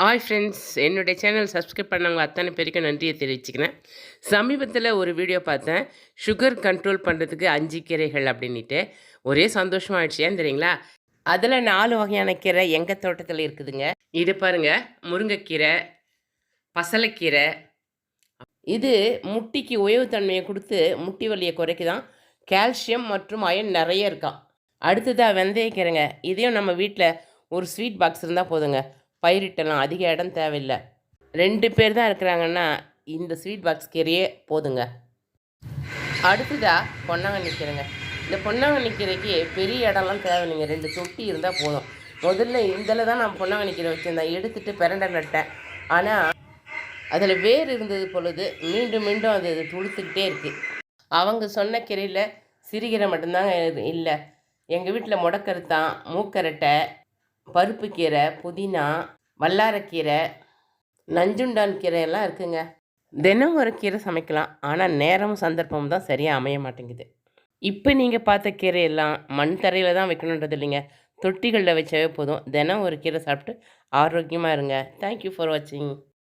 Hi friends, என்னுடைய channel subscribe பண்ணவங்க அத்தனை பேருக்கும் நன்றியை தெரிவிச்சுக்கிறேன். சமீபத்தில் ஒரு வீடியோ பார்த்தேன். சுகர் கண்ட்ரோல் பண்ணுறதுக்கு 5 கீரைகள் அப்படின்ட்டு. ஒரே சந்தோஷமாகிடுச்சு. ஏன் தெரியுங்களா? அதில் 4 வகையான கீரை எங்கள் தோட்டத்தில் இருக்குதுங்க. இது பாருங்கள், முருங்கைக்கீரை, பசலைக்கீரை. இது முட்டிக்கு உயவுத்தன்மையை கொடுத்து முட்டி வலியை குறைக்குதான். கால்சியம் மற்றும் அயன் நிறைய இருக்கான். அடுத்ததாக வெந்தயக்கீரைங்க. இதையும் நம்ம வீட்டில் ஒரு ஸ்வீட் பாக்ஸ் இருந்தால் போதுங்க, பயிரிட்டலாம். அதிக இடம் தேவையில்லை. 2 பேர் தான் இருக்கிறாங்கன்னா இந்த ஸ்வீட் பாக்ஸ் கீரையே போதுங்க. அடுத்ததாக பொன்னாங்கண்ணி கீரைங்க. இந்த பொன்னாங்கண்ணி கீரைக்கு பெரிய இடம்லாம் தேவையில்லைங்க. 2 தொட்டி இருந்தால் போதும். முதல்ல இதில் தான் நான் பொன்னாங்கண்ணி கீரை வச்சுருந்தேன். எடுத்துகிட்டு பிரண்டை நட்டேன். ஆனால் அதில் வேர் இருந்தது பொழுது மீண்டும் மீண்டும் அது துளுத்துக்கிட்டே இருக்குது. அவங்க சொன்ன கீரையில் சிறுகீரை மட்டும்தாங்க இல்லை. எங்கள் வீட்டில் முடக்கருத்தான், மூக்கரட்டை, பருப்பு கீரை, புதினா, வல்லாரக்கீரை, நஞ்சுண்டான் கீரையெல்லாம் இருக்குங்க. தினம் ஒரு கீரை சமைக்கலாம். ஆனால் நேரமும் சந்தர்ப்பமும் தான் சரியாக அமைய மாட்டேங்குது. இப்போ நீங்கள் பார்த்த கீரையெல்லாம் மண் தரையில் தான் வைக்கணுன்றது இல்லைங்க. தொட்டிகளில் வச்சாவே போதும். தினம் ஒரு கீரை சாப்பிட்டு ஆரோக்கியமாக இருங்க. தேங்க்யூ ஃபார் வாட்சிங்.